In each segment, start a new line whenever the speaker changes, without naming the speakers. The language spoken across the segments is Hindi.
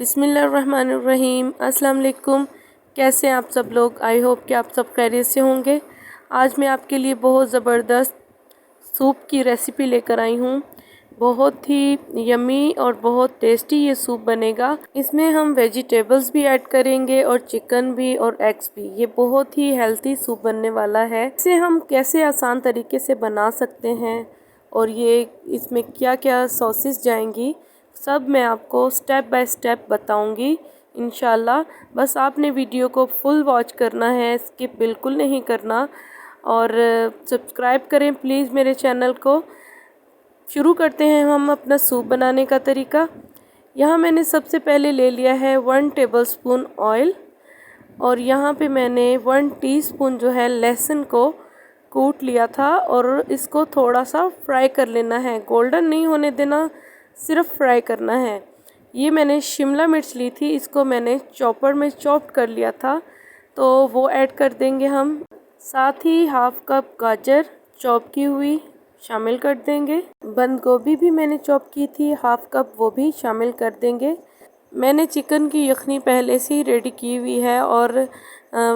बिस्मिल्लाहिर्रहमानिर्रहीम। अस्सलाम वालेकुम। कैसे हैं आप सब लोग? आई होप कि आप सब खैरियत से होंगे। आज मैं आपके लिए बहुत ज़बरदस्त सूप की रेसिपी लेकर आई हूँ। बहुत ही यमी और बहुत टेस्टी ये सूप बनेगा। इसमें हम वेजिटेबल्स भी ऐड करेंगे और चिकन भी और एग्स भी। ये बहुत ही हेल्थी सूप बनने वाला है। इसे हम कैसे आसान तरीके से बना सकते हैं और ये इसमें क्या क्या सॉसेस जाएंगी, सब मैं आपको स्टेप बाय स्टेप बताऊंगी इंशाल्लाह। बस आपने वीडियो को फुल वॉच करना है, स्किप बिल्कुल नहीं करना। और सब्सक्राइब करें प्लीज़ मेरे चैनल को। शुरू करते हैं हम अपना सूप बनाने का तरीका। यहाँ मैंने सबसे पहले ले लिया है 1 टेबलस्पून ऑयल और यहाँ पे मैंने 1 टीस्पून जो है लहसुन को कूट लिया था और इसको थोड़ा सा फ्राई कर लेना है। गोल्डन नहीं होने देना, सिर्फ फ्राई करना है। ये मैंने शिमला मिर्च ली थी, इसको मैंने चॉपर में चॉप कर लिया था, तो वो ऐड कर देंगे हम। साथ ही हाफ कप गाजर चॉप की हुई शामिल कर देंगे। बंद गोभी भी मैंने चॉप की थी, हाफ कप, वो भी शामिल कर देंगे। मैंने चिकन की यखनी पहले से ही रेडी की हुई है और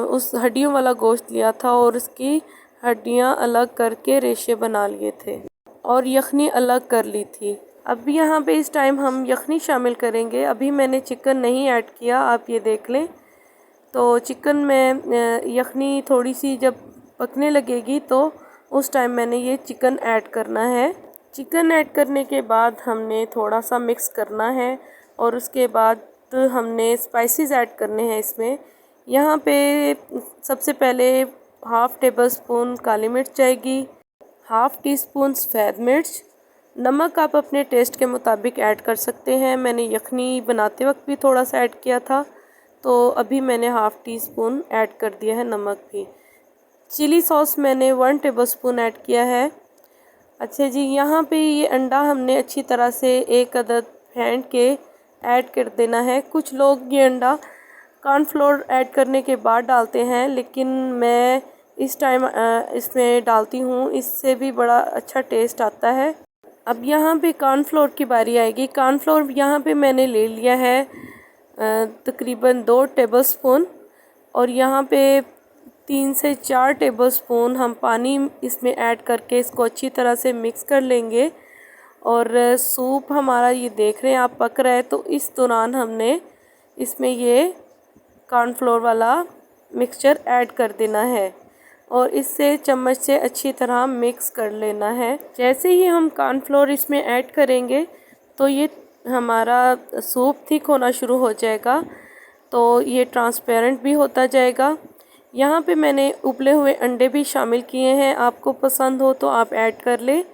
उस हड्डियों वाला गोश्त लिया था और उसकी हड्डियां अलग करके रेशे बना लिए थे और यखनी अलग कर ली थी। अब यहाँ पे इस टाइम हम यखनी शामिल करेंगे। अभी मैंने चिकन नहीं ऐड किया, आप ये देख लें। तो चिकन में यखनी थोड़ी सी जब पकने लगेगी तो उस टाइम मैंने ये चिकन ऐड करना है। चिकन ऐड करने के बाद हमने थोड़ा सा मिक्स करना है और उसके बाद हमने स्पाइसेस ऐड करने हैं इसमें। यहाँ पे सबसे पहले हाफ़ टेबल स्पून काली मिर्च जाएगी, हाफ़ टी स्पून सफ़ेद मिर्च। नमक आप अपने टेस्ट के मुताबिक ऐड कर सकते हैं। मैंने यखनी बनाते वक्त भी थोड़ा सा ऐड किया था, तो अभी मैंने हाफ़ टी स्पून ऐड कर दिया है नमक भी। चिली सॉस मैंने 1 टेबलस्पून ऐड किया है। अच्छा जी, यहाँ पे ये अंडा हमने अच्छी तरह से 1 अदद फेंट के ऐड कर देना है। कुछ लोग ये अंडा कॉर्नफ्लोर ऐड करने के बाद डालते हैं, लेकिन मैं इस टाइम इसमें डालती हूँ, इससे भी बड़ा अच्छा टेस्ट आता है। अब यहाँ पे कॉर्नफ्लोर की बारी आएगी। कॉर्नफ्लोर यहाँ पे मैंने ले लिया है तकरीबन 2 टेबलस्पून और यहाँ पे 3 से 4 टेबलस्पून हम पानी इसमें ऐड करके इसको अच्छी तरह से मिक्स कर लेंगे। और सूप हमारा ये देख रहे हैं आप पक रहा है, तो इस दौरान हमने इसमें ये कॉर्नफ्लोर वाला मिक्सचर ऐड कर देना है और इससे चम्मच से अच्छी तरह मिक्स कर लेना है। जैसे ही हम कॉर्नफ्लोर इसमें ऐड करेंगे तो ये हमारा सूप थिक होना शुरू हो जाएगा, तो ये ट्रांसपेरेंट भी होता जाएगा। यहाँ पे मैंने उबले हुए अंडे भी शामिल किए हैं। आपको पसंद हो तो आप ऐड कर लें,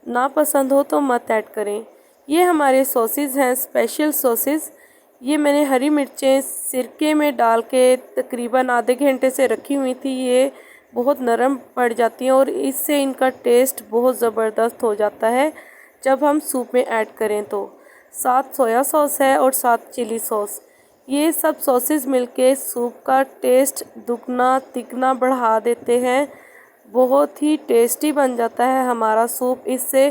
ना पसंद हो तो मत ऐड करें। ये हमारे सॉसेस हैं, स्पेशल सॉसेस। ये मैंने हरी मिर्चें सिरके में डाल के तकरीबन आधे घंटे से रखी हुई थी। ये बहुत नरम पड़ जाती हैं और इससे इनका टेस्ट बहुत ज़बरदस्त हो जाता है जब हम सूप में ऐड करें तो। साथ सोया सॉस है और साथ चिली सॉस। ये सब सॉसेस मिलके सूप का टेस्ट दुगना तिगना बढ़ा देते हैं। बहुत ही टेस्टी बन जाता है हमारा सूप इससे।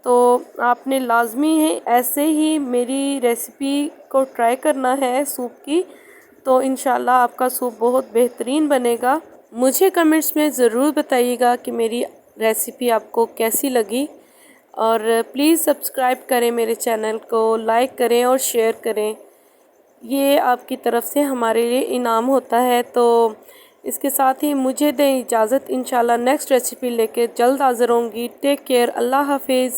तो आपने लाजमी है ऐसे ही मेरी रेसिपी को ट्राई करना है सूप की, तो इंशाल्लाह आपका सूप बहुत बेहतरीन बनेगा। मुझे कमेंट्स में ज़रूर बताइएगा कि मेरी रेसिपी आपको कैसी लगी और प्लीज़ सब्सक्राइब करें मेरे चैनल को, लाइक करें और शेयर करें। ये आपकी तरफ से हमारे लिए इनाम होता है। तो इसके साथ ही मुझे दें इजाज़त। इंशाल्लाह नेक्स्ट रेसिपी लेके जल्द हाज़िर होंगी। टेक केयर, अल्लाह हाफिज़।